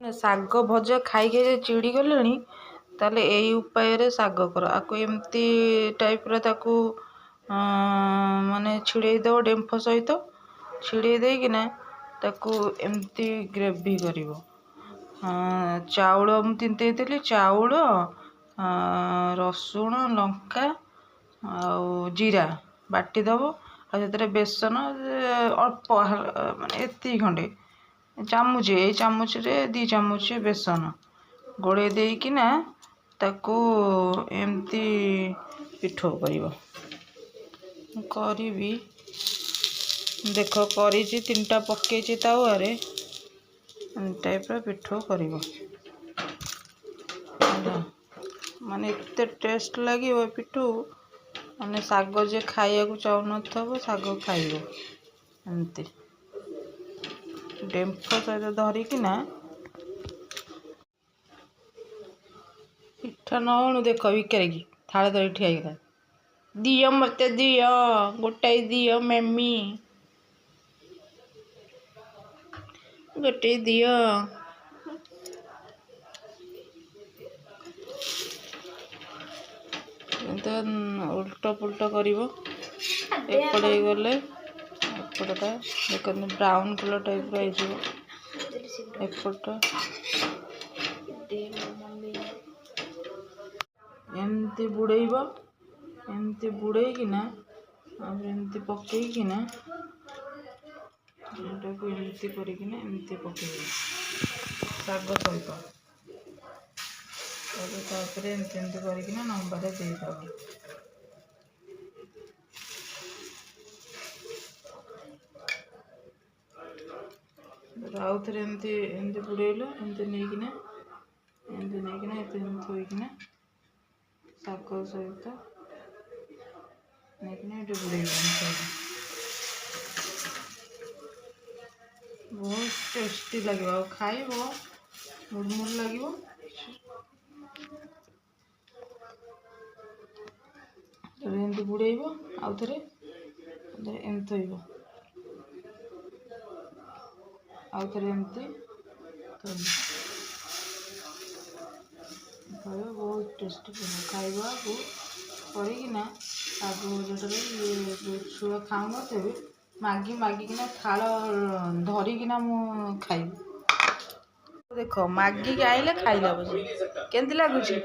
ଶାଗ ଭଜା ଖାଇକି ଚିଡ଼ି ଗଲେଣି ତାହେଲେ ଏଇ ଉପାୟରେ ଶାଗ କର। ଆକୁ ଏମିତି ଟାଇପ୍ର ତାକୁ ମାନେ ଛିଡ଼େଇ ଦେବ ଡେମ୍ଫ ସହିତ ଛିଡ଼େଇ ଦେଇକିନା ତାକୁ ଏମିତି ଗ୍ରେଭି କରିବ। ଚାଉଳ ମୁଁ ତିନ୍ତେଇଥିଲି, ଚାଉଳ ରସୁଣ ଲଙ୍କା ଆଉ ଜିରା ବାଟି ଦେବ। ଆଉ ସେଥିରେ ବେସନ ଅଳ୍ପ ମାନେ ଏତିକି ଖଣ୍ଡେ ଚାମୁଚେ, ଏଇ ଚାମଚରେ 2 ଚାମଚ ବେସନ ଗୋଳେଇ ଦେଇକିନା ତାକୁ ଏମିତି ପିଠଉ କରିବ। କରିବି ଦେଖ, କରିଛି 3ଟା ପକେଇଛି ତାୱାରେ, ଟାଇପ୍ର ପିଠଉ କରିବ। ମାନେ ଏତେ ଟେଷ୍ଟ ଲାଗିବ ପିଠଉ, ମାନେ ଶାଗ ଯେ ଖାଇବାକୁ ଚାହୁଁନଥିବ ଶାଗ ଖାଇବ। ଏମିତି ଡେମ୍ଫ ସହିତ ଧରିକିନା ପିଠା ନ ଆଣୁ ଦେଖ ଭିକାରିକି ଥାଳ ଧରି ଠିଆ ହେଇଗଲା। ଦିଅ ମତେ ଦିଅ, ଗୋଟାଏ ଦିଅ ମେମି, ଗୋଟେ ଦିଅ। ଉଲ୍ଟ ପୁଲ୍ଟ କରିବ। ଏପଟେ ହେଇଗଲେ ଏପଟଟା ଦେଖନ୍ତୁ ବ୍ରାଉନ୍ କଲର୍ ଟାଇପ୍ର ହେଇଯିବ। ଏପଟ ଏମିତି ବୁଡ଼େଇବ, ଏମିତି ବୁଡ଼େଇକିନା ଏମିତି ପକେଇକିନା ଏଟାକୁ ଏମିତି କରିକିନା ଏମିତି ପକେଇବ ଶାଗ ସହିତ। ତାପରେ ଏମିତି କରିକିନା ନମ୍ବାରେ ଦେଇଦେବ। ଆଉ ଥରେ ଏମିତି ବୁଡ଼େଇଲ, ଏମିତି ନେଇକିନା ଏମିତି ଥୋଇକିନା ଶାଗ ସହିତ ନେଇକିନା ଏଠି ବୁଡ଼େଇବ। ବହୁତ ଟେଷ୍ଟି ଲାଗିବ, ଆଉ ଖାଇବ ମୁଡ଼ମୁଡ଼ ଲାଗିବ। ଏମିତି ବୁଡ଼େଇବ, ଆଉ ଥରେ ଏମିତି ଥୋଇବ, ଆଉ ଥରେ ଏମିତି ଖାଇବା ବହୁତ ଟେଷ୍ଟି ଖାଇବାକୁ କରିକିନା ଶାଗ ଭଜାଟାରେ ଯେଉଁ ଛୁଆ ଖାଉନଥିବେ ମାଗିକିନା ଥାଳ ଧରିକିନା ମୁଁ ଖାଇବି। ଦେଖ ମାଗିକି ଆଇଲେ ଖାଇଲା ବସି କେମିତି ଲାଗୁଛି।